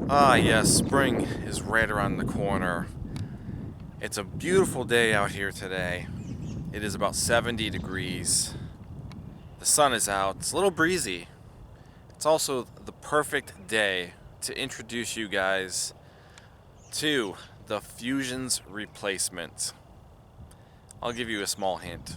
Ah, yes, spring is right around the corner. It's a beautiful day out here today. It is about 70 degrees. The sun is out. It's a little breezy. It's also the perfect day to introduce you guys to the Fusion's replacement. I'll give you a small hint.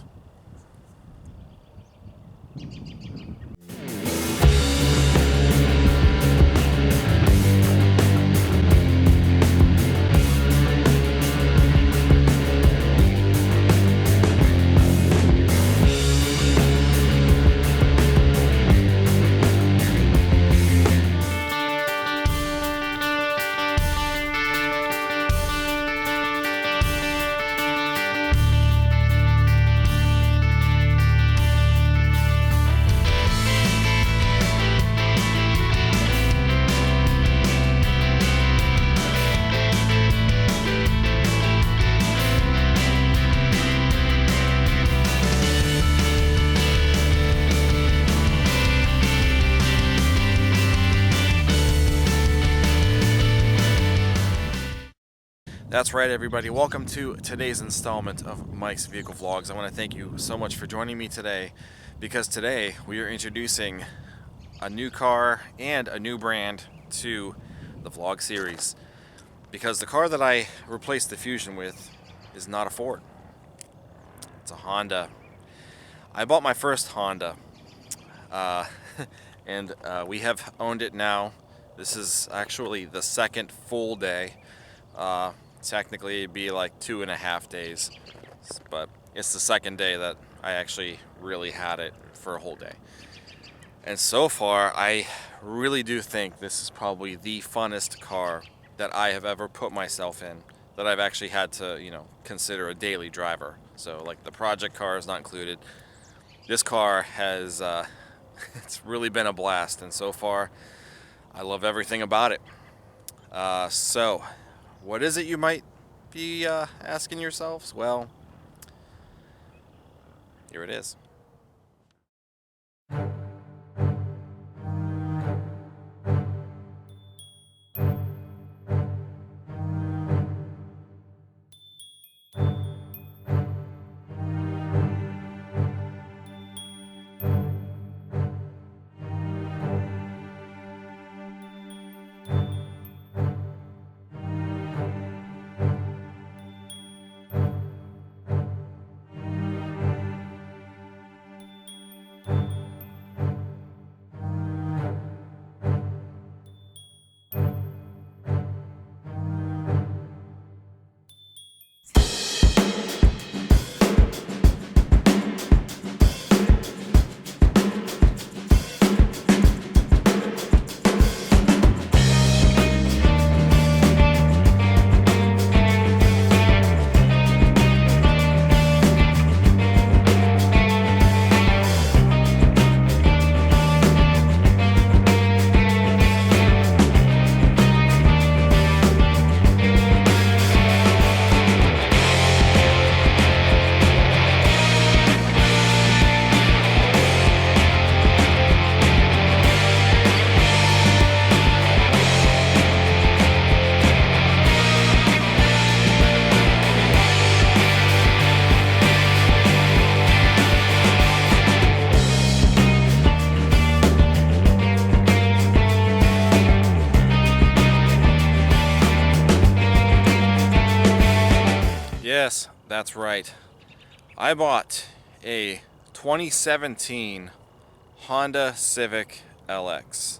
That's right, everybody. Welcome to today's installment of Mike's Vehicle Vlogs. I want to thank you so much for joining me today, because today we are introducing a new car and a new brand to the vlog series. Because the car that I replaced the Fusion with is not a Ford. It's a Honda. I bought my first Honda, and we have owned it now. This is actually the second full day. Technically it'd be like 2.5 days, but it's the second day that I actually really had it for a whole day. And so far, I really do think this is probably the funnest car that I have ever put myself in, that I've actually had to, consider a daily driver. So like the project car is not included. This car has, it's really been a blast, and so far, I love everything about it. So, what is it, you might be asking yourselves? Well, here it is. Yes, that's right. I bought a 2017 Honda Civic LX.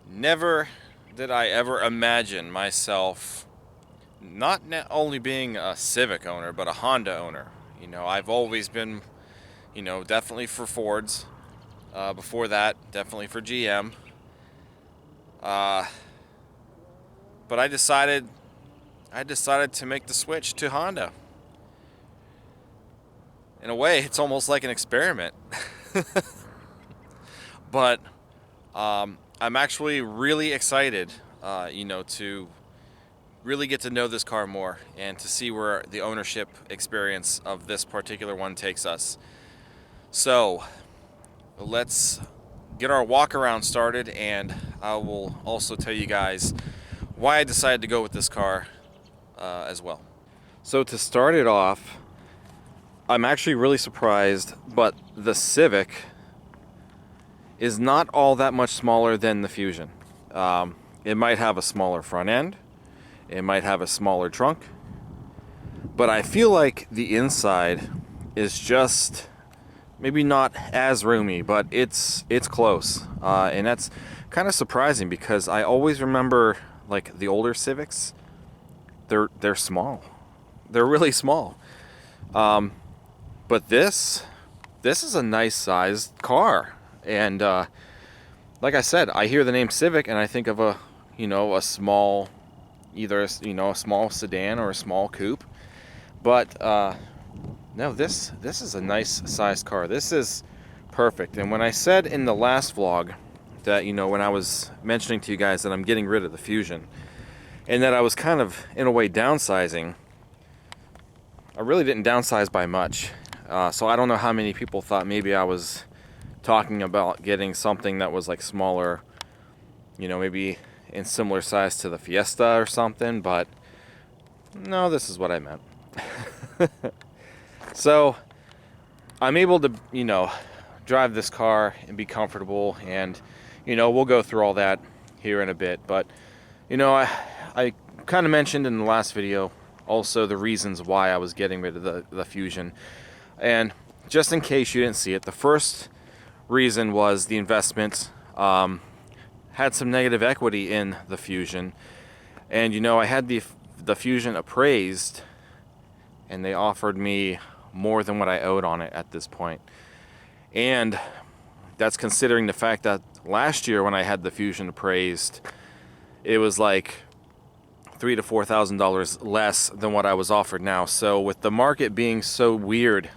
Never did I ever imagine myself not only being a Civic owner, but a Honda owner. I've always been, definitely for Fords. Before that, definitely for GM. But I decided to make the switch to Honda. In a way, it's almost like an experiment. But I'm actually really excited, to really get to know this car more and to see where the ownership experience of this particular one takes us. So, let's get our walk around started, and I will also tell you guys why I decided to go with this car as well. So to start it off, I'm actually really surprised, but the Civic is not all that much smaller than the Fusion. It might have a smaller front end, it might have a smaller trunk, but I feel like the inside is just maybe not as roomy, but it's close, and that's kind of surprising because I always remember like the older Civics. They're small, they're really small, but this is a nice sized car, and like I said, I hear the name Civic and I think of a small, either a small sedan or a small coupe, but no, this is a nice sized car. This is perfect. And when I said in the last vlog that, when I was mentioning to you guys that I'm getting rid of the Fusion and that I was kind of in a way downsizing, I really didn't downsize by much. So I don't know how many people thought maybe I was talking about getting something that was like smaller, maybe in similar size to the Fiesta or something, but no, this is what I meant. So I'm able to, drive this car and be comfortable, and, we'll go through all that here in a bit. But, I kind of mentioned in the last video also the reasons why I was getting rid of the Fusion. And just in case you didn't see it, the first reason was the investment. Had some negative equity in the Fusion, and I had the Fusion appraised, and they offered me more than what I owed on it at this point. And that's considering the fact that last year when I had the Fusion appraised, it was like $3,000 to $4,000 less than what I was offered now. So with the market being so weird,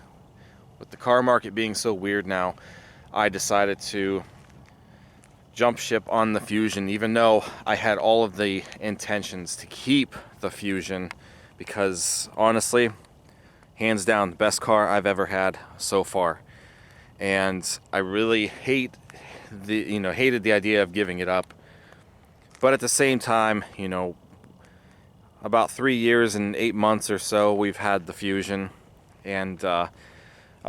with the car market being so weird now, I decided to jump ship on the Fusion, even though I had all of the intentions to keep the Fusion, because honestly, hands down, the best car I've ever had so far. And I really hated the idea of giving it up. But at the same time, about 3 years and 8 months or so we've had the Fusion, and a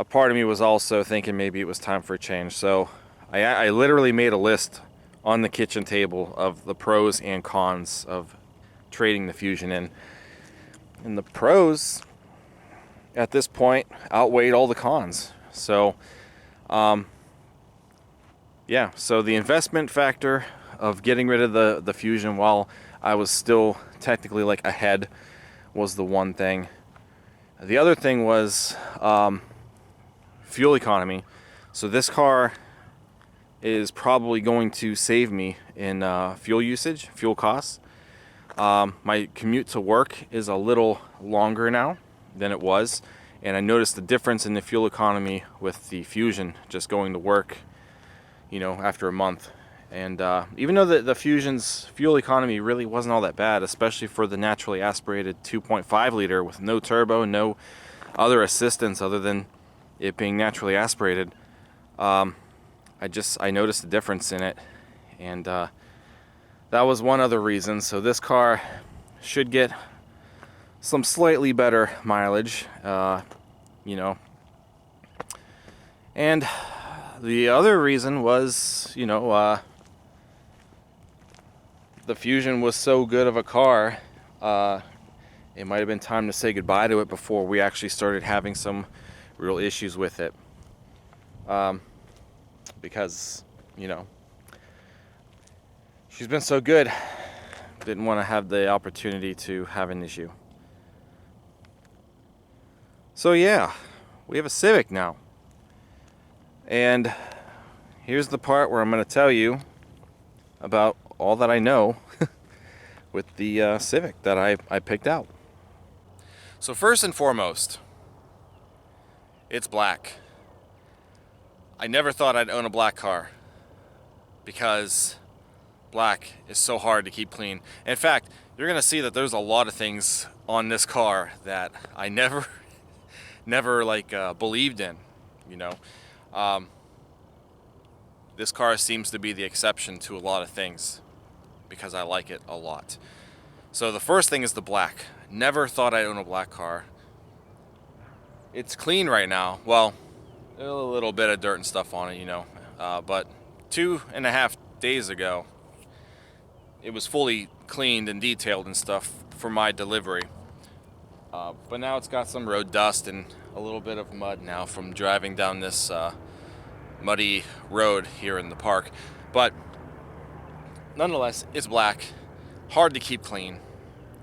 part of me was also thinking maybe it was time for a change. So I literally made a list on the kitchen table of the pros and cons of trading the Fusion in. And the pros at this point outweighed all the cons. So yeah, so the investment factor of getting rid of the Fusion while I was still technically like ahead was the one thing. The other thing was fuel economy. So this car is probably going to save me in fuel usage, fuel costs. My commute to work is a little longer now than it was, and I noticed the difference in the fuel economy with the Fusion just going to work, after a month. And even though the Fusion's fuel economy really wasn't all that bad, especially for the naturally aspirated 2.5 liter with no turbo, no other assistance other than it being naturally aspirated, I noticed the difference in it, and that was one other reason. So this car should get some slightly better mileage, and the other reason was, the Fusion was so good of a car, it might have been time to say goodbye to it before we actually started having some real issues with it. Because, she's been so good, didn't want to have the opportunity to have an issue. So yeah, we have a Civic now. And here's the part where I'm going to tell you about all that I know with the Civic that I picked out. So first and foremost, it's black. I never thought I'd own a black car because black is so hard to keep clean. In fact, you're going to see that there's a lot of things on this car that I never believed in, this car seems to be the exception to a lot of things because I like it a lot. So the first thing is the black. Never thought I'd own a black car. It's clean right now. Well, a little bit of dirt and stuff on it, you know. But 2.5 days ago, it was fully cleaned and detailed and stuff for my delivery. But now it's got some road dust and a little bit of mud now from driving down this muddy road here in the park. But nonetheless, it's black, hard to keep clean.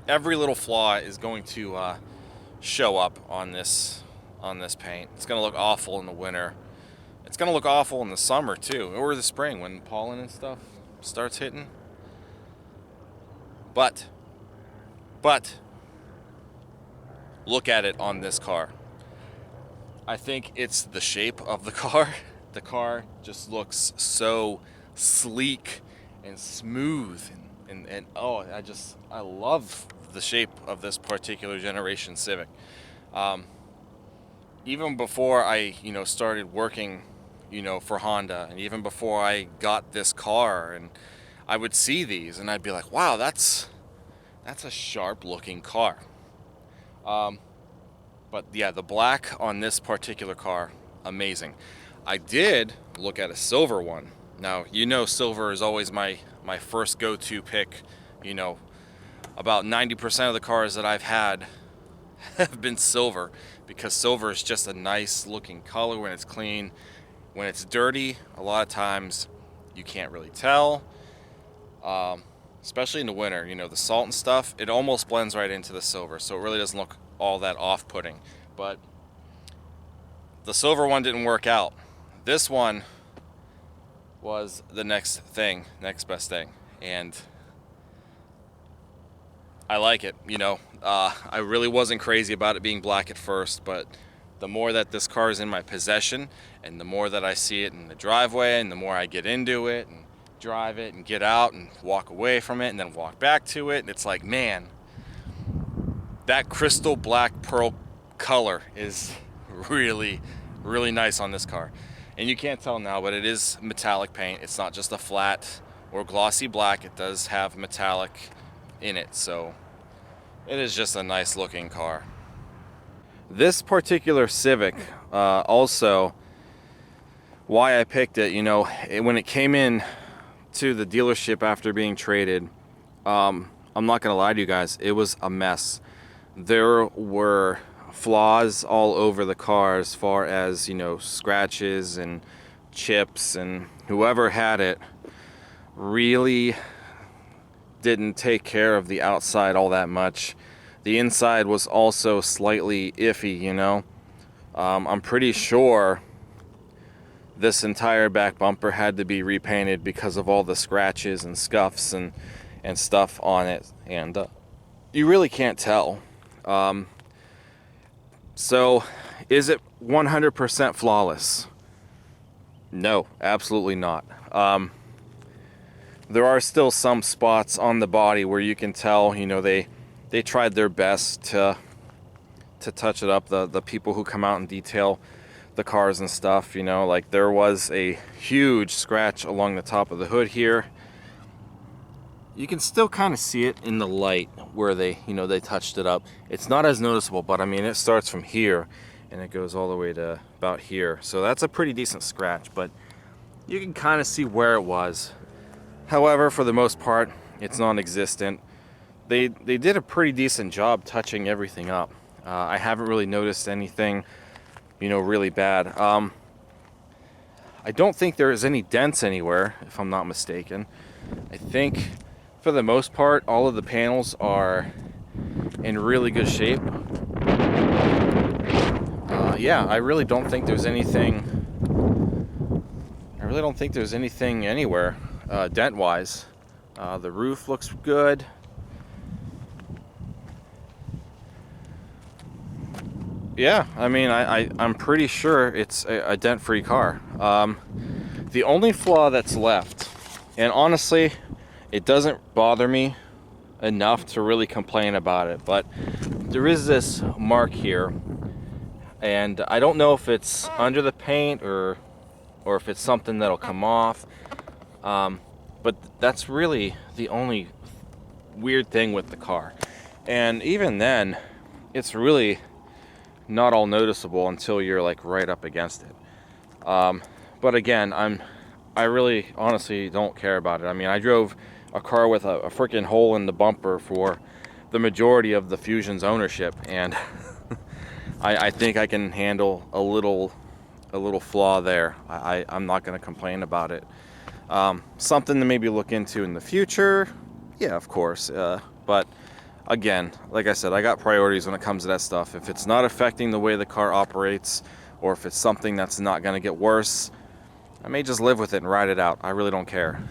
Every little flaw is going to show up on this paint. It's going to look awful in the winter. It's going to look awful in the summer too, or the spring when pollen and stuff starts hitting. But look at it on this car. I think it's the shape of the car. The car just looks so sleek and smooth and oh, I love the shape of this particular generation Civic. Even before I, started working, for Honda, and even before I got this car, and I would see these and I'd be like, wow, that's a sharp looking car. But yeah, the black on this particular car, amazing. I did look at a silver one. Now, silver is always my first go-to pick. About 90% of the cars that I've had have been silver, because silver is just a nice looking color when it's clean. When it's dirty, a lot of times you can't really tell, especially in the winter. The salt and stuff, it almost blends right into the silver, so it really doesn't look all that off-putting. But the silver one didn't work out. This one was the next best thing, and I like it. I really wasn't crazy about it being black at first, but the more that this car is in my possession, and the more that I see it in the driveway, and the more I get into it and drive it and get out and walk away from it and then walk back to it, and it's like, man, that crystal black pearl color is really, really nice on this car. And you can't tell now, but it is metallic paint. It's not just a flat or glossy black. It does have metallic in it, so it is just a nice looking car. This particular Civic, also why I picked it, when it came in to the dealership after being traded, I'm not gonna lie to you guys, it was a mess. There were flaws all over the car as far as, scratches and chips, and whoever had it really didn't take care of the outside all that much. The inside was also slightly iffy, I'm pretty sure this entire back bumper had to be repainted because of all the scratches and scuffs and stuff on it, and you really can't tell. So is it 100% flawless? No, absolutely not. There are still some spots on the body where you can tell, they tried their best to touch it up. The people who come out and detail the cars and stuff, like there was a huge scratch along the top of the hood here. You can still kind of see it in the light where they touched it up. It's not as noticeable, but I mean, it starts from here and it goes all the way to about here. So that's a pretty decent scratch, but you can kind of see where it was. However, for the most part, it's non-existent. They did a pretty decent job touching everything up. I haven't really noticed anything, really bad. I don't think there is any dents anywhere, if I'm not mistaken. I think for the most part, all of the panels are in really good shape. Yeah, I really don't think there's anything. I really don't think there's anything anywhere dent-wise. The roof looks good. Yeah, I mean, I'm pretty sure it's a dent-free car. The only flaw that's left, and honestly, it doesn't bother me enough to really complain about it, but there is this mark here, and I don't know if it's under the paint or or if it's something that'll come off. But that's really the only weird thing with the car. And even then, it's really not all noticeable until you're like right up against it. But again, I really honestly don't care about it. I mean, I drove a car with a freaking hole in the bumper for the majority of the Fusion's ownership, and I think I can handle a little flaw there. I'm not going to complain about it. Something to maybe look into in the future, yeah, of course. But again, like I said, I got priorities when it comes to that stuff. If it's not affecting the way the car operates, or if it's something that's not going to get worse, I may just live with it and ride it out. I really don't care.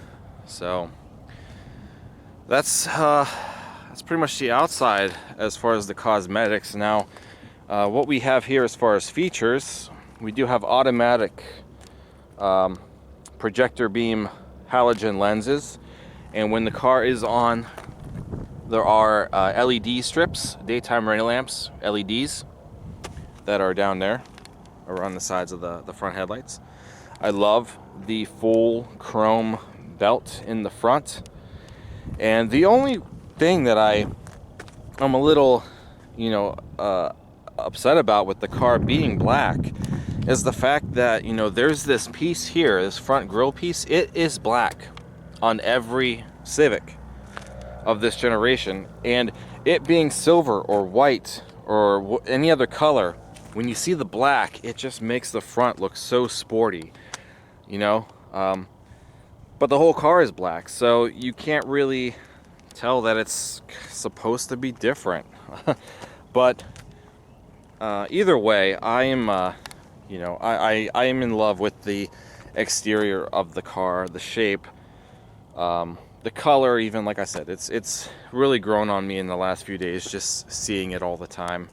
So that's pretty much the outside as far as the cosmetics. Now, what we have here as far as features, we do have automatic projector beam halogen lenses, and when the car is on, there are LED strips, daytime running lamps, LEDs, that are down there around the sides of the front headlights. I love the full chrome belt in the front, and the only thing that I'm a little, upset about with the car being black is the fact that, there's this piece here, this front grille piece. It is black on every Civic of this generation, and it being silver or white or any other color, when you see the black, it just makes the front look so sporty, but the whole car is black, so you can't really tell that it's supposed to be different. But either way, I am I am in love with the exterior of the car, the shape, the color. Even, like I said, it's really grown on me in the last few days, just seeing it all the time.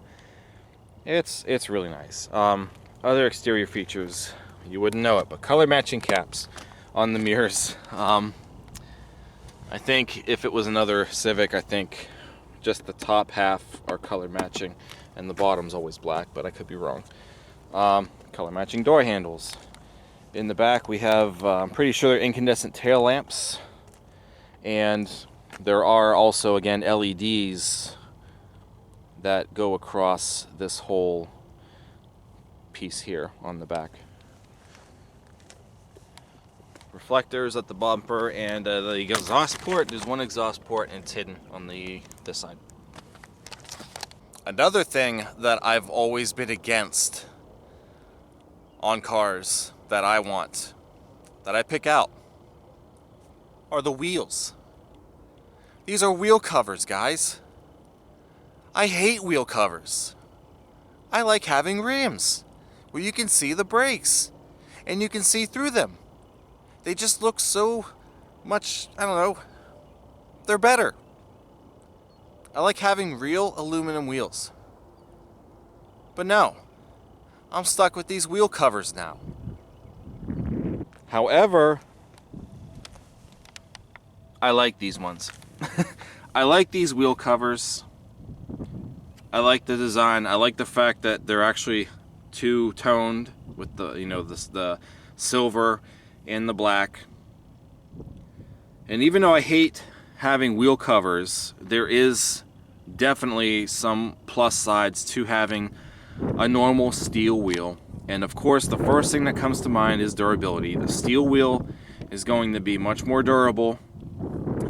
It's really nice. Other exterior features, you wouldn't know it, but color matching caps on the mirrors. I think if it was another Civic, I think just the top half are color matching and the bottom's always black, but I could be wrong. Color matching door handles. In the back we have, I'm pretty sure they're incandescent tail lamps, and there are also, again, LEDs that go across this whole piece here on the back. Reflectors at the bumper, and the exhaust port. There's one exhaust port, and it's hidden on this side. Another thing that I've always been against on cars that I want, that I pick out, are the wheels. These are wheel covers, guys. I hate wheel covers. I like having rims where you can see the brakes and you can see through them. They just look so much, I don't know, they're better. I like having real aluminum wheels. But no, I'm stuck with these wheel covers now. However, I like these ones. I like these wheel covers. I like the design. I like the fact that they're actually two-toned with the, the silver and the black. And even though I hate having wheel covers, there is definitely some plus sides to having a normal steel wheel. And of course, the first thing that comes to mind is durability. The steel wheel is going to be much more durable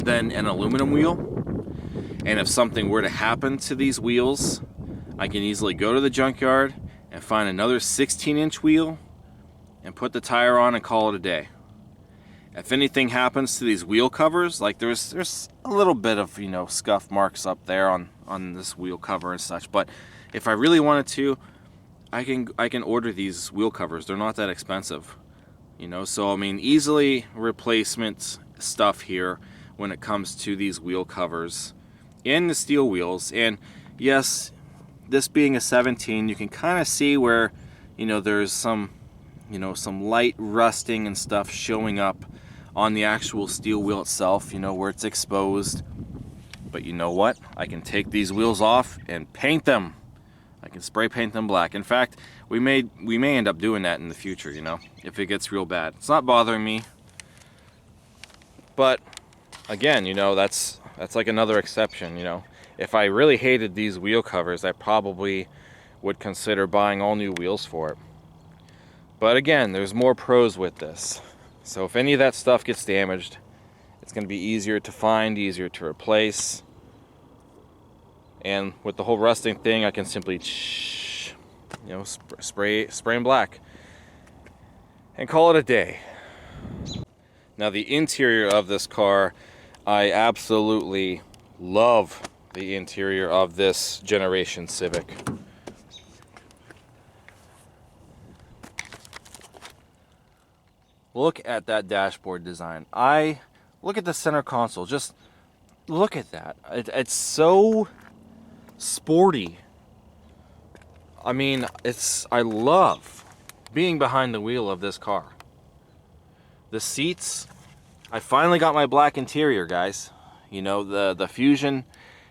than an aluminum wheel. And if something were to happen to these wheels, I can easily go to the junkyard and find another 16-inch wheel and put the tire on and call it a day. If anything happens to these wheel covers, like there's a little bit of, scuff marks up there on this wheel cover and such, but if I really wanted to, I can order these wheel covers. They're not that expensive, so I mean, easily replacement stuff here when it comes to these wheel covers and the steel wheels. And yes, this being a 17, you can kind of see where, there's some, some light rusting and stuff showing up on the actual steel wheel itself, where it's exposed. But you know what? I can take these wheels off and paint them. I can spray paint them black. In fact, we may end up doing that in the future, you know, if it gets real bad. It's not bothering me, but again, you know, that's like another exception, you know. If I really hated these wheel covers, I probably would consider buying all new wheels for it. But again, there's more pros with this. So if any of that stuff gets damaged, it's going to be easier to find, easier to replace. And with the whole rusting thing, I can simply, you know, spray in black and call it a day. Now the interior of this car, I absolutely love the interior of this generation Civic. Look at that dashboard design. Look at the center console. Just look at that. It's so sporty. I mean, I love being behind the wheel of this car. The seats, I finally got my black interior, guys. You know, the Fusion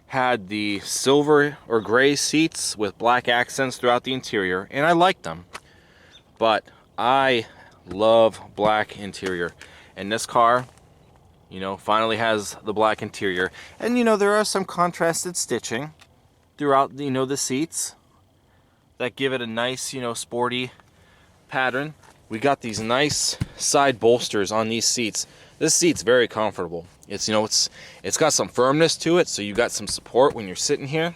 had the silver or gray seats with black accents throughout the interior, and I liked them. But I love black interior, and this car, you know, finally has the black interior. And you know, there are some contrasted stitching throughout, you know, the seats that give it a nice, you know, sporty pattern. We got these nice side bolsters on these seats. This seat's very comfortable. It's, you know, it's got some firmness to it, so you got some support when you're sitting here.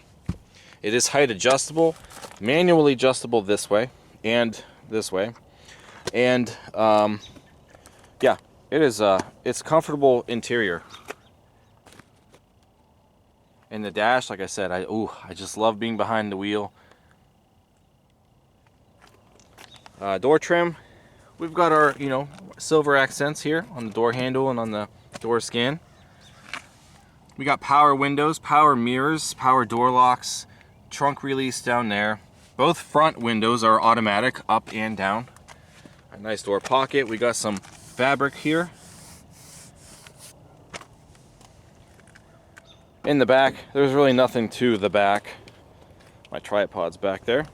It is height adjustable, manually adjustable this way and this way. And yeah, it's comfortable interior. And the dash, like I said, I just love being behind the wheel. Door trim, we've got our, you know, silver accents here on the door handle and on the door skin. We got power windows, power mirrors, power door locks, trunk release down there. Both front windows are automatic, up and down. A nice door pocket. We got some fabric here. In the back, there's really nothing to the back. My tripod's back there.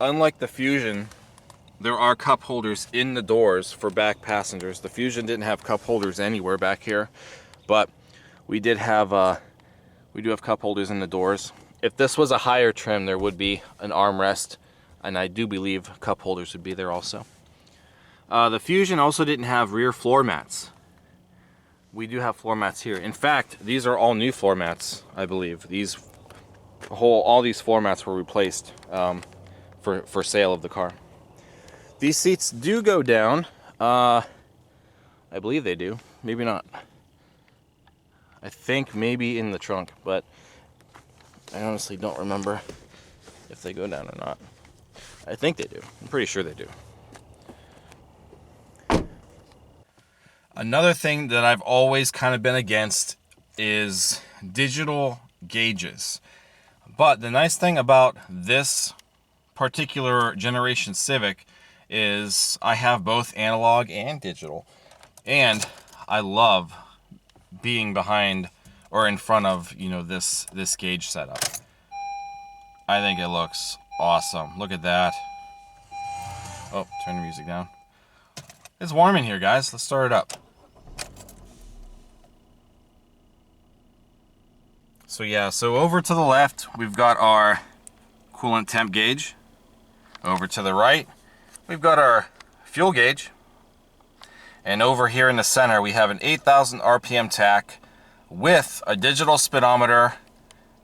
Unlike the Fusion, there are cup holders in the doors for back passengers. The Fusion didn't have cup holders anywhere back here, but we do have cup holders in the doors. If this was a higher trim, there would be an armrest, and I do believe cup holders would be there also. The Fusion also didn't have rear floor mats. We do have floor mats here. In fact, these are all new floor mats, I believe. All these floor mats were replaced for sale of the car. These seats do go down. I believe they do. Maybe not. I think maybe in the trunk, but I honestly don't remember if they go down or not. I think they do. I'm pretty sure they do. Another thing that I've always kind of been against is digital gauges. But the nice thing about this particular generation Civic is I have both analog and digital. And I love being behind or in front of, you know, this gauge setup. I think it looks awesome. Look at that. Oh, turn the music down. It's warm in here, guys. Let's start it up. So yeah, so over to the left, we've got our coolant temp gauge. Over to the right, we've got our fuel gauge. And over here in the center, we have an 8,000 RPM tach with a digital speedometer,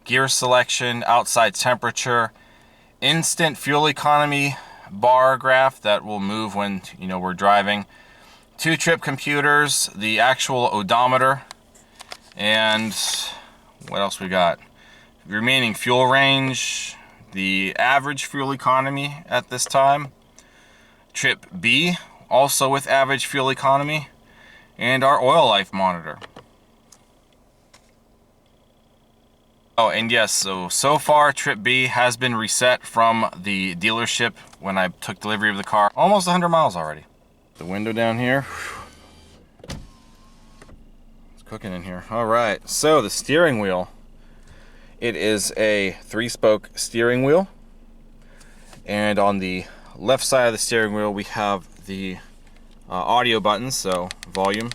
gear selection, outside temperature, instant fuel economy bar graph that will move when, you know, we're driving, 2 trip computers, the actual odometer, and what else we got? Remaining fuel range, the average fuel economy at this time, trip B, also with average fuel economy, and our oil life monitor. Oh, and yes, so far trip B has been reset from the dealership when I took delivery of the car. Almost 100 miles already. The window down here. It's cooking in here. All right, so the steering wheel. It is a 3-spoke steering wheel, and on the left side of the steering wheel we have the audio buttons, so volume.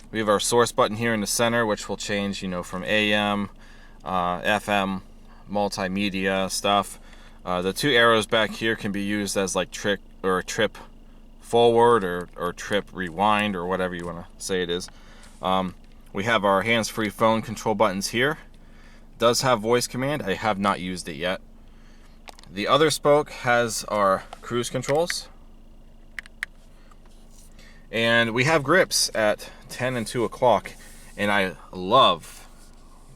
We have our source button here in the center, which will change, from AM, FM, multimedia stuff. The 2 arrows back here can be used as like trip forward or trip rewind, or whatever you want to say it is. We have our hands-free phone control buttons here. It does have voice command. I have not used it yet. The other spoke has our cruise controls. And we have grips at 10 and 2 o'clock. And I love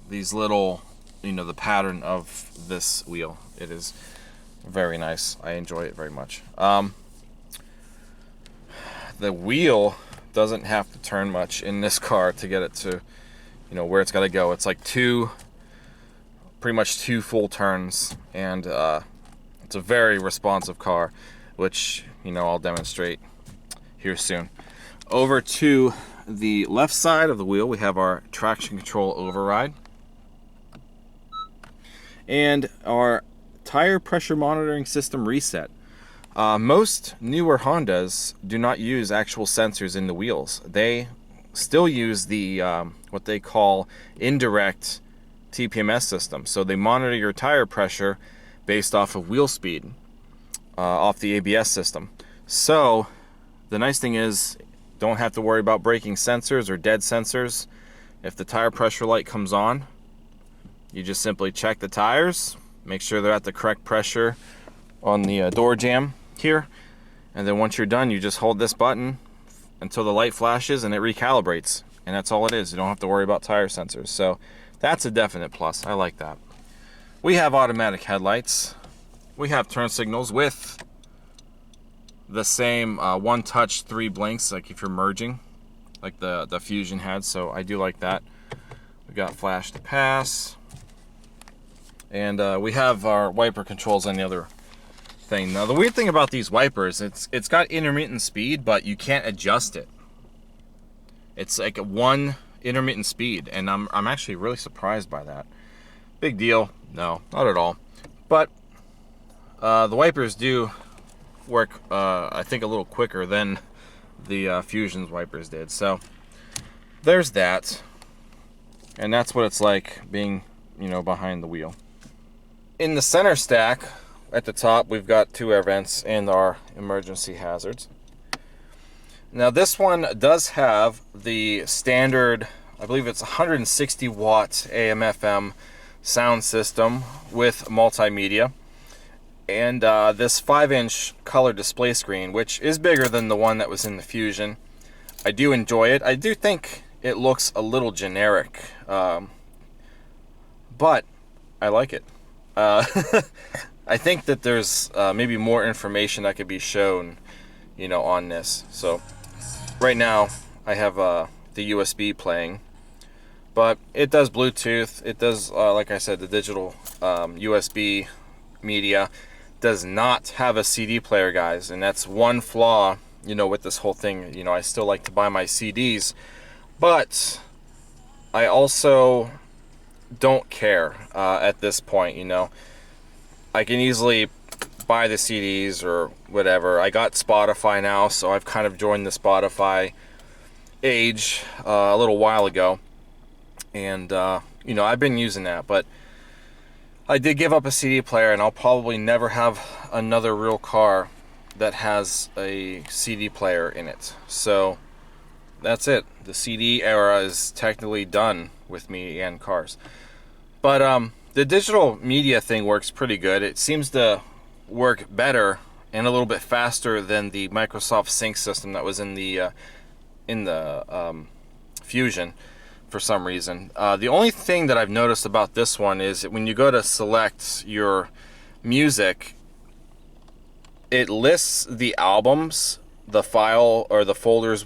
these little, the pattern of this wheel. It is very nice. I enjoy it very much. The wheel doesn't have to turn much in this car to get it to, where it's got to go. It's like pretty much 2 full turns, and it's a very responsive car, which, I'll demonstrate here soon. Over to the left side of the wheel, we have our traction control override and our tire pressure monitoring system reset. Most newer Hondas do not use actual sensors in the wheels. They still use the what they call indirect TPMS system. So they monitor your tire pressure based off of wheel speed, off the ABS system. So the nice thing is, don't have to worry about braking sensors or dead sensors. If the tire pressure light comes on, you just simply check the tires, make sure they're at the correct pressure on the door jamb here, and then once you're done, you just hold this button until the light flashes and it recalibrates, and that's all it is. You don't have to worry about tire sensors. So that's a definite plus. I like that. We have automatic headlights. We have turn signals with the same 1-touch 3 blinks, like if you're merging, like the Fusion had. So I do like that. We got flash to pass, and we have our wiper controls on the other thing. Now the weird thing about these wipers, it's got intermittent speed, but you can't adjust it. It's like a 1 intermittent speed, and I'm actually really surprised by that. Big deal? No, not at all. But the wipers do work, I think, a little quicker than the Fusion's wipers did. So there's that, and that's what it's like being, behind the wheel. In the center stack at the top, we've got 2 air vents and our emergency hazards. Now this one does have the standard, I believe it's 160 watt AM/FM sound system with multimedia, and this 5-inch color display screen, which is bigger than the one that was in the Fusion. I do enjoy it. I do think it looks a little generic, but I like it. I think that there's maybe more information that could be shown, on this. So right now I have the USB playing, but it does Bluetooth. It does, like I said, the digital USB media. Does not have a CD player, guys, and that's one flaw, with this whole thing. I still like to buy my CDs, but I also don't care at this point. I can easily buy the CDs or whatever. I got Spotify now, so I've kind of joined the Spotify age a little while ago, and I've been using that. But I did give up a CD player, and I'll probably never have another real car that has a CD player in it. So that's it. The CD era is technically done with me and cars. But the digital media thing works pretty good. It seems to work better and a little bit faster than the Microsoft Sync system that was in the Fusion for some reason. The only thing that I've noticed about this one is that when you go to select your music, it lists the albums, the file or the folders,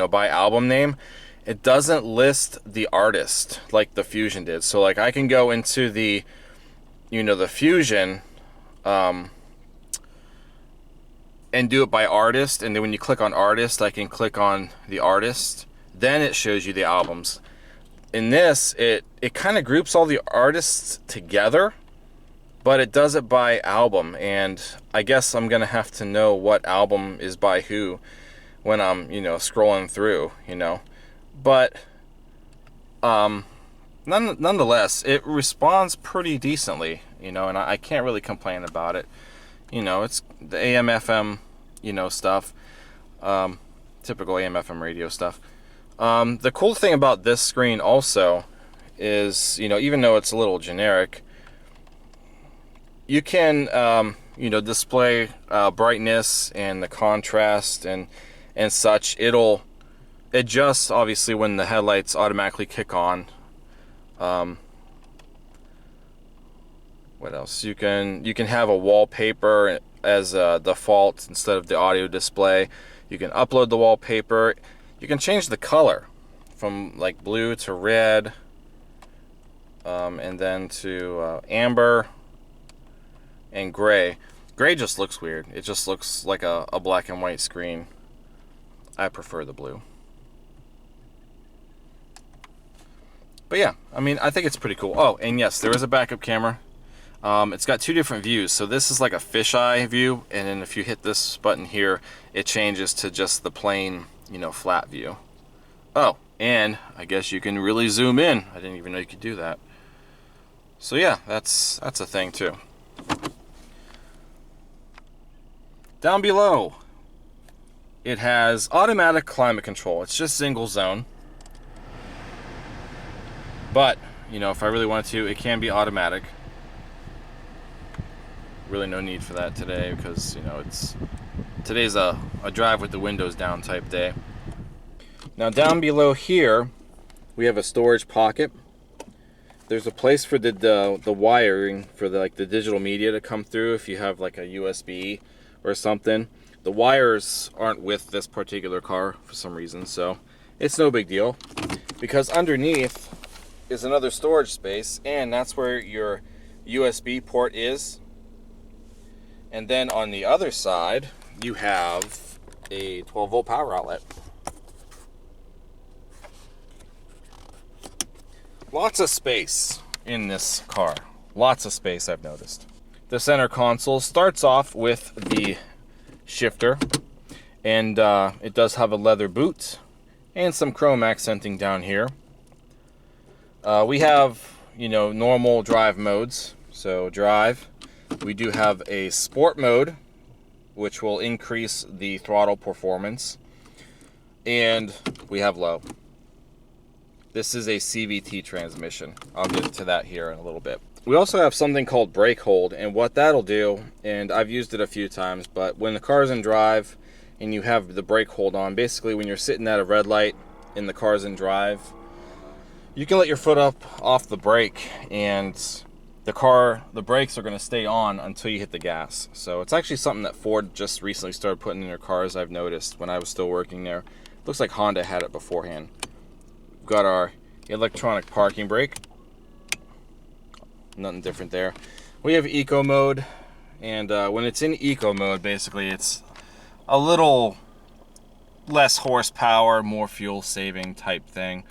by album name. It doesn't list the artist like the Fusion did. So like I can go into the the Fusion and do it by artist, and then when you click on artist, I can click on the artist, then it shows you the albums. in this, it kind of groups all the artists together, but it does it by album, and I guess I'm gonna have to know what album is by who when I'm, you know, scrolling through, you know. But nonetheless, it responds pretty decently, you know, and I can't really complain about it. You know, it's the AM FM, you know, stuff, typical AM FM radio stuff. The cool thing about this screen also is, you know, even though it's a little generic, you can, you know, display brightness and the contrast and such. It'll adjust, obviously, when the headlights automatically kick on. What else? You can have a wallpaper as a default instead of the audio display. You can upload the wallpaper. You can change the color from like blue to red, and then to amber and gray. Gray just looks weird. It just looks like a black and white screen. I prefer the blue. But yeah, I mean, I think it's pretty cool. Oh, and yes, there is a backup camera. It's got two different views. So this is like a fisheye view, and then if you hit this button here, it changes to just the plain, you know, flat view. Oh, and I guess you can really zoom in. I didn't even know you could do that. So yeah, that's a thing too. Down below, it has automatic climate control. It's just single zone. But, you know, if I really wanted to, it can be automatic. Really no need for that today because, you know, today's a drive with the windows down type day. Now down below here, we have a storage pocket. There's a place for the wiring for the digital media to come through if you have like a USB or something. The wires aren't with this particular car for some reason, so it's no big deal. Because underneath is another storage space, and that's where your USB port is. And then on the other side, you have a 12-volt power outlet. Lots of space in this car. Lots of space, I've noticed. The center console starts off with the shifter, and it does have a leather boot and some chrome accenting down here. We have, you know, normal drive modes. So drive. We do have a sport mode, which will increase the throttle performance. And we have low. This is a CVT transmission. I'll get to that here in a little bit. We also have something called brake hold, and what that'll do, and I've used it a few times, but when the car's in drive and you have the brake hold on, basically when you're sitting at a red light and the car's in drive, you can let your foot up off the brake and the brakes are going to stay on until you hit the gas. So it's actually something that Ford just recently started putting in their cars, I've noticed, when I was still working there. Looks like Honda had it beforehand. We've got our electronic parking brake. Nothing different there. We have eco mode, and when it's in eco mode, basically it's a little less horsepower, more fuel saving type thing.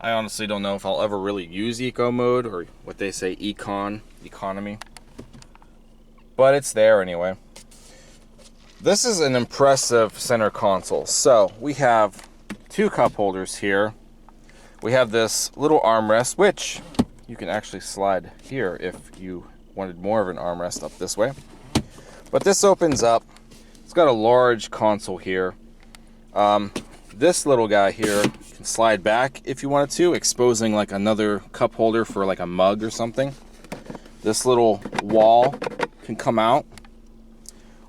I honestly don't know if I'll ever really use eco mode, or what they say, economy, but it's there anyway. This is an impressive center console. So we have two cup holders here. We have this little armrest, which you can actually slide here if you wanted more of an armrest up this way. But this opens up. It's got a large console here. This little guy here can slide back if you wanted to, exposing like another cup holder for like a mug or something. This little wall can come out,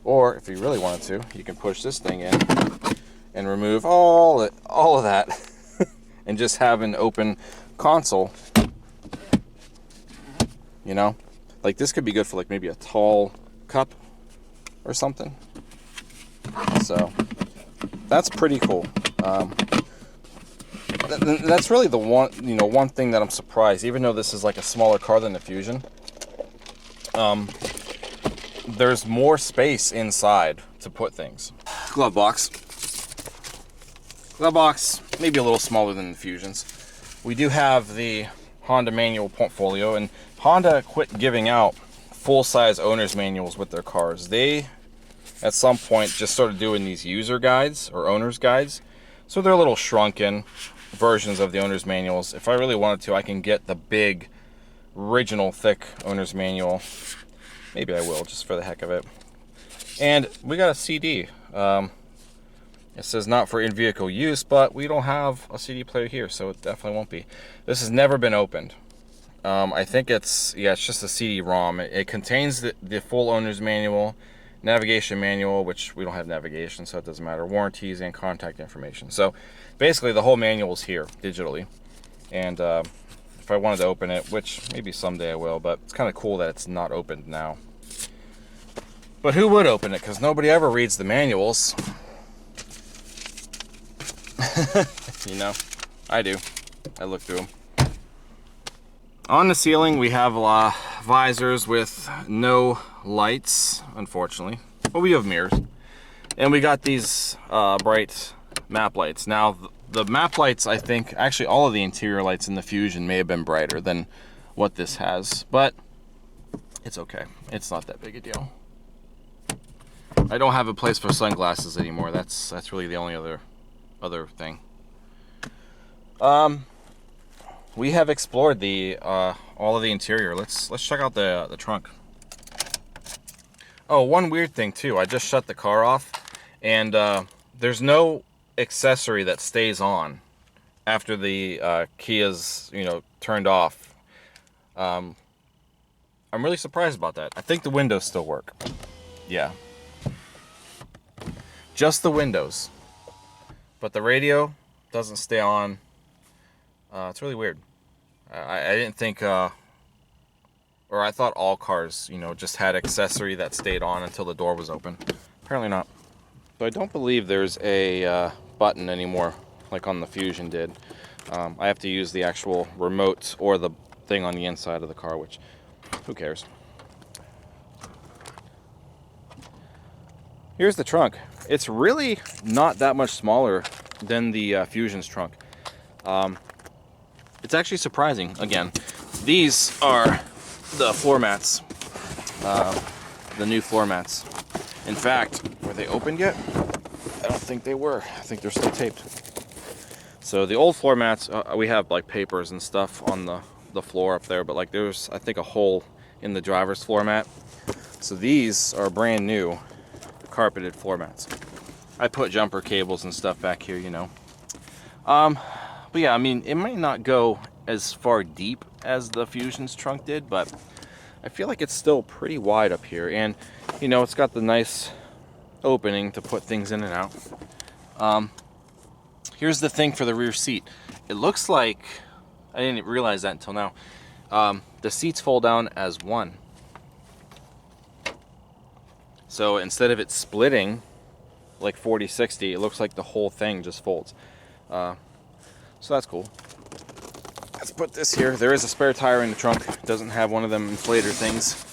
or if you really wanted to, you can push this thing in and remove all of that and just have an open console. You know, like this could be good for like maybe a tall cup or something. So that's pretty cool. That's really the one thing that I'm surprised, even though this is like a smaller car than the Fusion. There's more space inside to put things. Glove box, maybe a little smaller than the Fusions. we do have the Honda manual portfolio, and Honda quit giving out full-size owner's manuals with their cars. They, at some point, just started doing these user guides or owner's guides. So they're little shrunken versions of the owner's manuals. If I really wanted to, I can get the big, original, thick owner's manual. Maybe I will, just for the heck of it. And we got a CD. It says not for in-vehicle use, but we don't have a CD player here, so it definitely won't be. This has never been opened. I think it's just a CD-ROM. It contains the full owner's manual, navigation manual, which we don't have navigation, so it doesn't matter, warranties and contact information. So basically the whole manual is here digitally. And if I wanted to open it, which maybe someday I will, but it's kind of cool that it's not opened now. But who would open it? Because nobody ever reads the manuals. You know, I do. I look through them. On the ceiling, we have visors with no lights, unfortunately. But we have mirrors. And we got these bright map lights. Now, the map lights, I think, actually all of the interior lights in the Fusion may have been brighter than what this has. But it's okay. It's not that big a deal. I don't have a place for sunglasses anymore. That's really the only other thing. We have explored the all of the interior. Let's check out the trunk. Oh, one weird thing too. I just shut the car off, and there's no accessory that stays on after the key is turned off. I'm really surprised about that. I think the windows still work. Yeah, just the windows, but the radio doesn't stay on. It's really weird. I didn't think, or I thought all cars, just had accessory that stayed on until the door was open. Apparently not. So I don't believe there's a button anymore, like on the Fusion did. I have to use the actual remote or the thing on the inside of the car, which, who cares? Here's the trunk. It's really not that much smaller than the Fusion's trunk. It's actually surprising. Again, these are the floor mats, the new floor mats. In fact, were they opened yet? I don't think they were. I think they're still taped. So the old floor mats, we have like papers and stuff on the floor up there, but like there's, I think, a hole in the driver's floor mat. So these are brand new carpeted floor mats. I put jumper cables and stuff back here, But yeah, I mean, it might not go as far deep as the Fusion's trunk did, but I feel like it's still pretty wide up here. And, it's got the nice opening to put things in and out. Here's the thing for the rear seat. It looks like, I didn't realize that until now, the seats fold down as one. So instead of it splitting like 40-60, it looks like the whole thing just folds. So that's cool. Let's put this here. There is a spare tire in the trunk. It doesn't have one of them inflator things.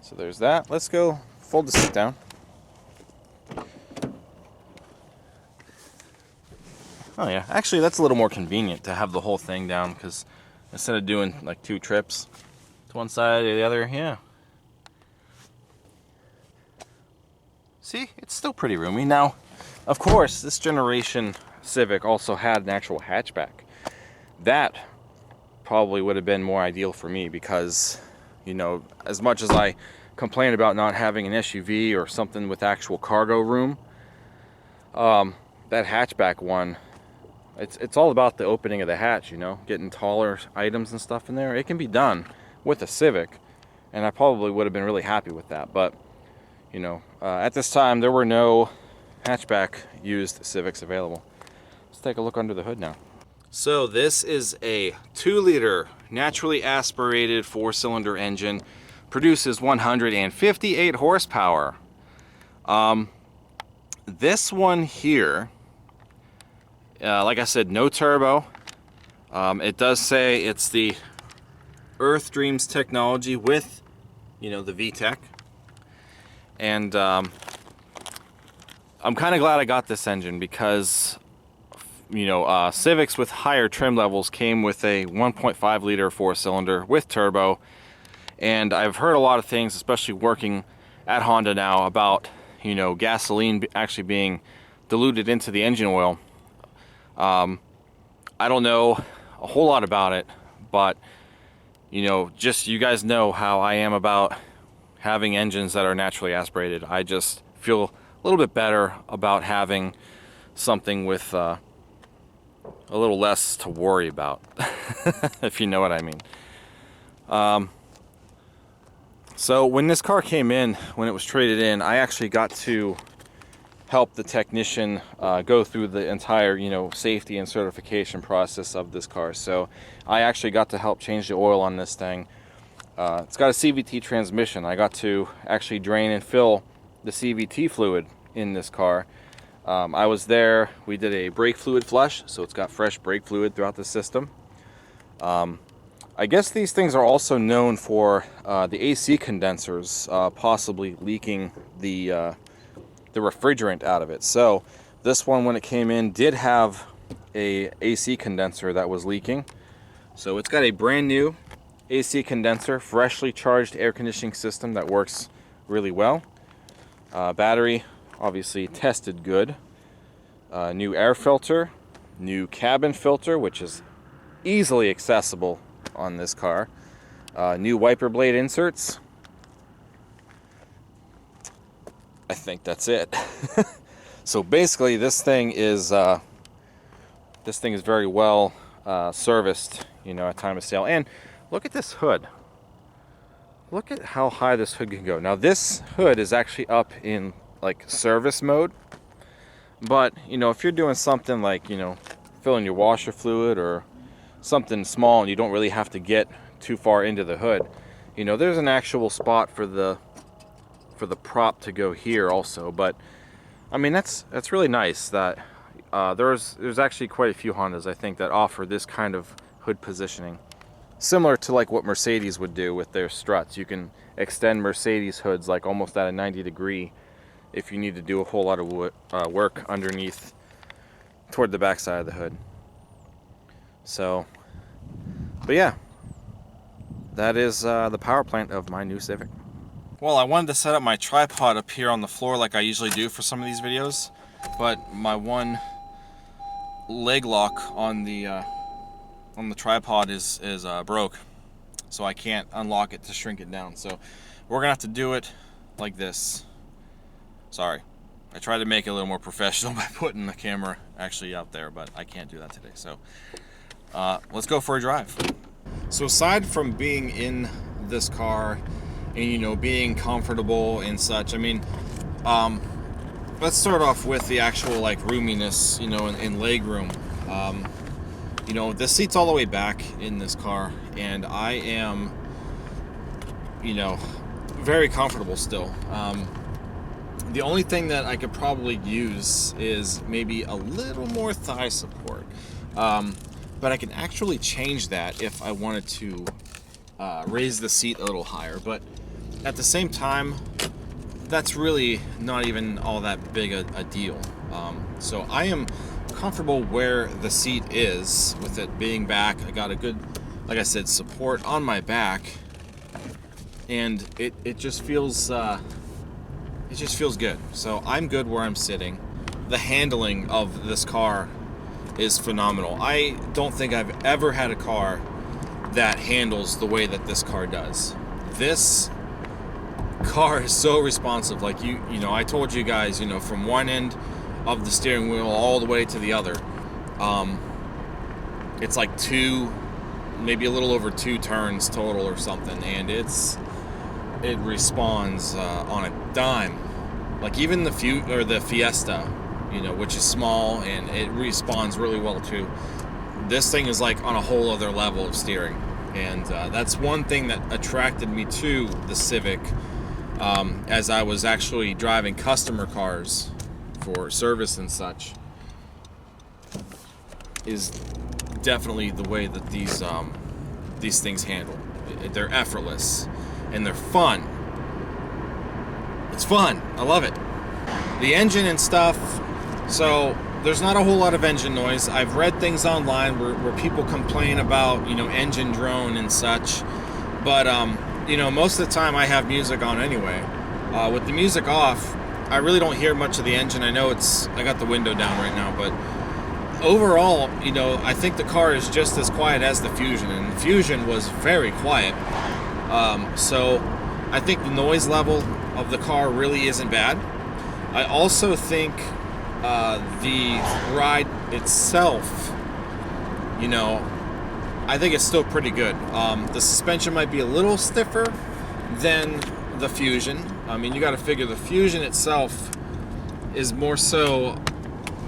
So there's that. Let's go fold the seat down. Oh yeah, actually that's a little more convenient to have the whole thing down, because instead of doing like 2 trips to one side or the other, yeah. See, it's still pretty roomy. Now, of course, this generation Civic also had an actual hatchback. That probably would have been more ideal for me because, as much as I complain about not having an SUV or something with actual cargo room, that hatchback one, it's all about the opening of the hatch, getting taller items and stuff in there. It can be done with a Civic, and I probably would have been really happy with that, but at this time there were no hatchback used Civics available. Let's take a look under the hood now. So this is a 2-liter naturally aspirated 4-cylinder engine, produces 158 horsepower. This one here, like I said, no turbo. It does say it's the Earth Dreams technology with, the VTEC. And I'm kind of glad I got this engine because, you know, Civics with higher trim levels came with a 1.5 liter 4-cylinder with turbo, and I've heard a lot of things, especially working at Honda now, about, you know, gasoline actually being diluted into the engine oil. I don't know a whole lot about it, but, you know, just you guys know how I am about having engines that are naturally aspirated. I just feel a little bit better about having something with a little less to worry about, if you know what I mean. So when this car came in, when it was traded in, I actually got to help the technician go through the entire, you know, safety and certification process of this car. So I actually got to help change the oil on this thing. It's got a CVT transmission. I got to actually drain and fill the CVT fluid in this car. I was there. We did a brake fluid flush, so it's got fresh brake fluid throughout the system. I guess these things are also known for the AC condensers possibly leaking the refrigerant out of it. So this one, when it came in, did have a AC condenser that was leaking. So it's got a brand new AC condenser, freshly charged air conditioning system that works really well. Battery obviously tested good. New air filter, new cabin filter, which is easily accessible on this car. New wiper blade inserts. I think that's it. So basically, this thing is very well serviced, you know, at time of sale. And look at this hood. Look at how high this hood can go. Now this hood is actually up in like service mode, but you know, if you're doing something like, you know, filling your washer fluid or something small and you don't really have to get too far into the hood, you know, there's an actual spot for the prop to go here also. But I mean, that's really nice that there's actually quite a few Hondas, I think, that offer this kind of hood positioning, similar to like what Mercedes would do with their struts. You can extend Mercedes hoods like almost at a 90-degree if you need to do a whole lot of work underneath toward the back side of the hood. So, but yeah, that is the power plant of my new Civic. Well, I wanted to set up my tripod up here on the floor like I usually do for some of these videos, but my one leg lock on the tripod is broke, so I can't unlock it to shrink it down. So we're gonna have to do it like this. Sorry, I tried to make it a little more professional by putting the camera actually out there, but I can't do that today. So let's go for a drive. So aside from being in this car and, you know, being comfortable and such, I mean, let's start off with the actual like roominess, you know, in leg room. You know, the seat's all the way back in this car, and I am, you know, very comfortable still. The only thing that I could probably use is maybe a little more thigh support, but I can actually change that if I wanted to raise the seat a little higher. But at the same time, that's really not even all that big a deal. So I am comfortable where the seat is with it being back. I got a good, like I said, support on my back, and it just feels good. So I'm good where I'm sitting. The handling of this car is phenomenal. I don't think I've ever had a car that handles the way that this car does. This car is so responsive. Like you know, I told you guys, you know, from one end of the steering wheel all the way to the other, it's like maybe a little over 2 turns total or something, and it responds on a dime. Like even the Fiesta, you know, which is small, and it responds really well too. This thing is like on a whole other level of steering, and that's one thing that attracted me to the Civic as I was actually driving customer cars for service and such, is definitely the way that these things handle. They're effortless and they're fun. It's fun. I love it. The engine and stuff, so there's not a whole lot of engine noise. I've read things online where people complain about, you know, engine drone and such, but you know, most of the time I have music on anyway. With the music off, I really don't hear much of the engine. I know I got the window down right now, but overall, you know, I think the car is just as quiet as the Fusion, and the Fusion was very quiet. So I think the noise level of the car really isn't bad. I also think the ride itself, you know, I think it's still pretty good. The suspension might be a little stiffer than the Fusion. I mean, you got to figure the Fusion itself is more so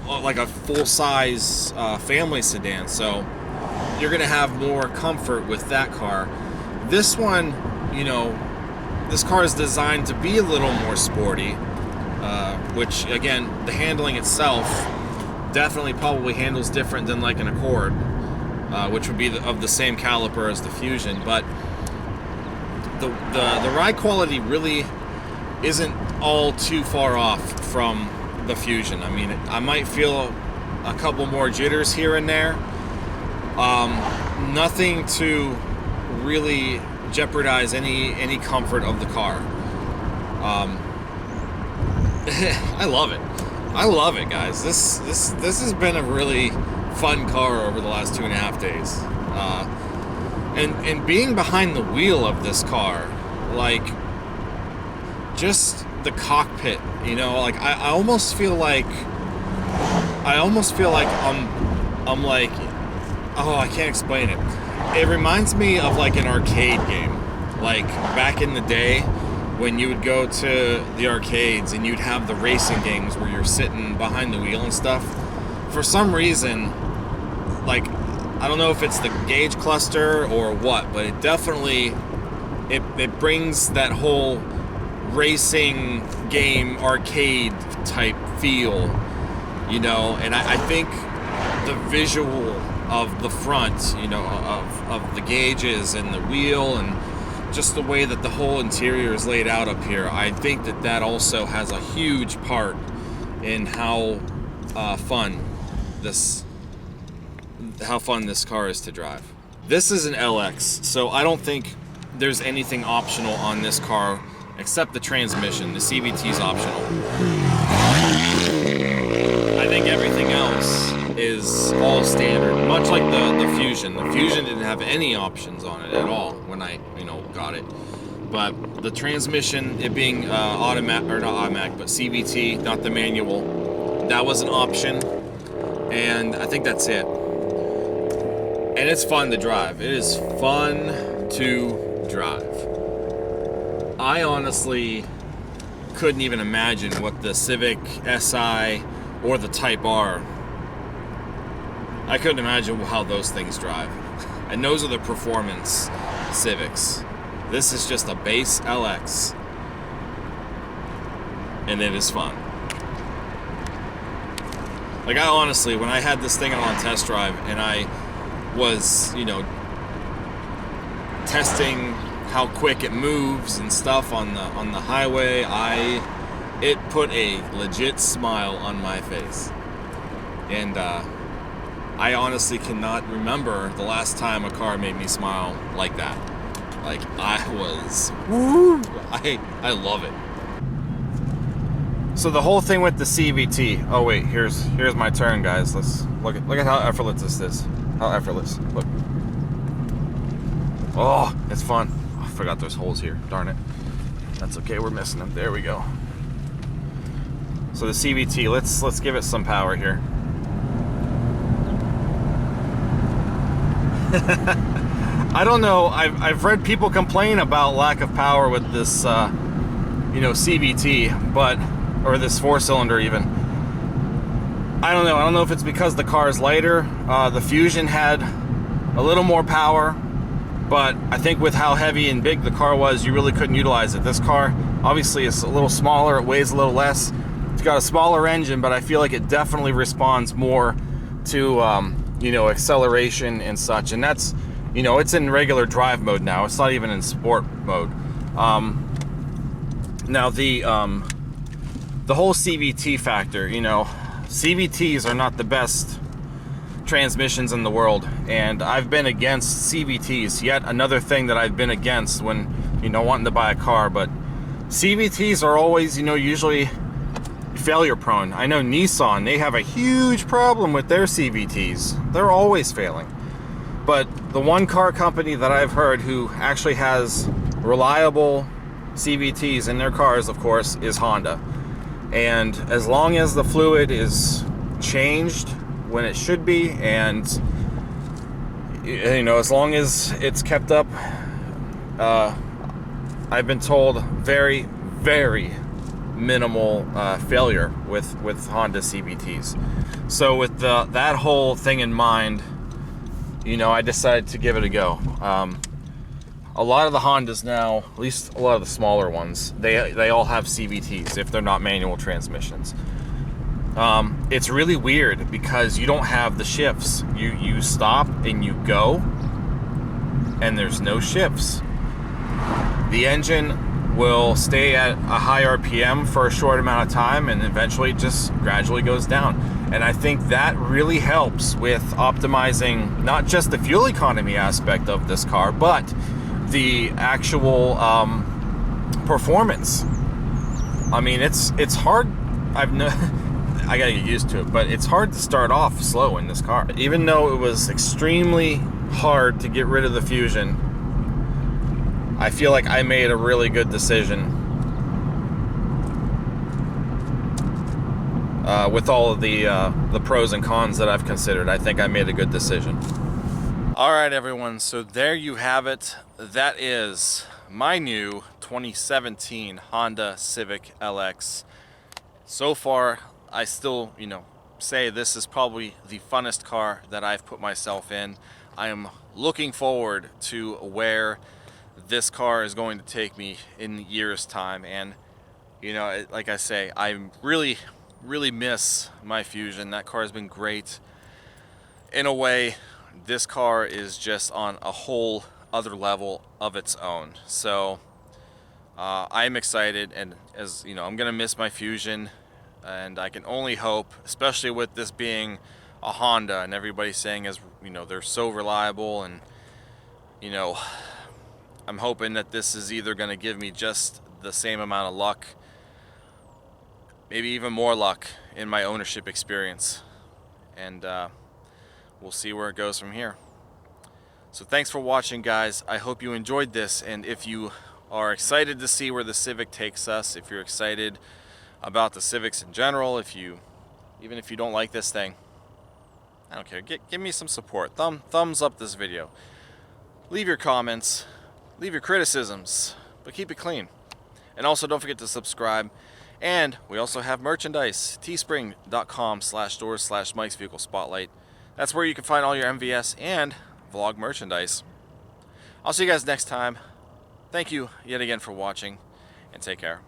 like a full-size family sedan, so you're going to have more comfort with that car. This one, you know, this car is designed to be a little more sporty, which, again, the handling itself definitely probably handles different than like an Accord, which would be of the same caliber as the Fusion, but the ride quality really isn't all too far off from the Fusion. I mean, I might feel a couple more jitters here and there. Nothing to really jeopardize any comfort of the car. I love it. I love it, guys. This has been a really fun car over the last 2.5 days. And being behind the wheel of this car, like, just the cockpit, you know, like I almost feel like I'm like, oh, I can't explain it. It reminds me of like an arcade game, like back in the day when you would go to the arcades and you'd have the racing games where you're sitting behind the wheel and stuff. For some reason, like, I don't know if it's the gauge cluster or what, but it definitely it brings that whole racing game arcade type feel, you know. And I think the visual of the front, you know, of the gauges and the wheel and just the way that the whole interior is laid out up here, I think that also has a huge part in how fun this car is to drive. This is an LX, so I don't think there's anything optional on this car except the transmission. The CVT is optional. I think everything else is all standard, much like the Fusion. The Fusion didn't have any options on it at all when I, you know, got it. But the transmission, it being automatic, or not automatic, but CVT, not the manual, that was an option. And I think that's it. And it's fun to drive. It is fun to drive. I honestly couldn't even imagine what the Civic Si or the Type R, I couldn't imagine how those things drive. And those are the performance Civics. This is just a base LX. And it is fun. Like, I honestly, when I had this thing on test drive and I was, you know, testing how quick it moves and stuff on the highway, it put a legit smile on my face. And I honestly cannot remember the last time a car made me smile like that. Like, I was, woo! I love it. So the whole thing with the CVT. Oh wait, here's my turn, guys. Let's look at how effortless this is. How effortless. Look. Oh, it's fun. Oh, I forgot there's holes here. Darn it. That's okay. We're missing them. There we go. So the CVT. Let's give it some power here. I don't know. I've read people complain about lack of power with this, you know, CVT, but. Or this 4-cylinder even. I don't know. I don't know if it's because the car is lighter. The Fusion had a little more power, but I think with how heavy and big the car was, you really couldn't utilize it. This car obviously is a little smaller. It weighs a little less. It's got a smaller engine, but I feel like it definitely responds more to, you know, acceleration and such. And that's, you know, it's in regular drive mode now. It's not even in sport mode. Now the whole CVT factor, you know, CVTs are not the best transmissions in the world, and I've been against CVTs. Yet another thing that I've been against when, you know, wanting to buy a car. But CVTs are always, you know, usually failure prone. I know Nissan, they have a huge problem with their CVTs. They're always failing. But the one car company that I've heard who actually has reliable CVTs in their cars, of course, is Honda. And as long as the fluid is changed when it should be, and, you know, as long as it's kept up, I've been told very, very minimal failure with Honda CVTs. So with that whole thing in mind, you know, I decided to give it a go. A lot of the Hondas now, at least a lot of the smaller ones, they all have CVTs if they're not manual transmissions. It's really weird because you don't have the shifts. You stop and you go, and there's no shifts. The engine will stay at a high RPM for a short amount of time, and eventually it just gradually goes down. And I think that really helps with optimizing not just the fuel economy aspect of this car, but the actual performance. I mean, it's hard. I gotta get used to it, but it's hard to start off slow in this car. Even though it was extremely hard to get rid of the Fusion, I feel like I made a really good decision. With all of the pros and cons that I've considered, I think I made a good decision. All right, everyone, so there you have it. That is my new 2017 Honda Civic LX. So far, I still, you know, say this is probably the funnest car that I've put myself in. I am looking forward to where this car is going to take me in years' time. And, you know, like I say, I really miss my Fusion. That car has been great. In a way, this car is just on a whole other level of its own. So I'm excited, and as you know, I'm gonna miss my Fusion, and I can only hope, especially with this being a Honda and everybody saying, as you know, they're so reliable, and you know, I'm hoping that this is either gonna give me just the same amount of luck, maybe even more luck in my ownership experience, and we'll see where it goes from here. So thanks for watching, guys. I hope you enjoyed this, and if you are excited to see where the Civic takes us, if you're excited about the Civics in general, even if you don't like this thing, I don't care, give me some support. Thumbs up this video. Leave your comments, leave your criticisms, but keep it clean. And also don't forget to subscribe. And we also have merchandise, teespring.com/stores/Mike's Vehicle Spotlight. That's where you can find all your MVS and vlog merchandise. I'll see you guys next time. Thank you yet again for watching, and take care.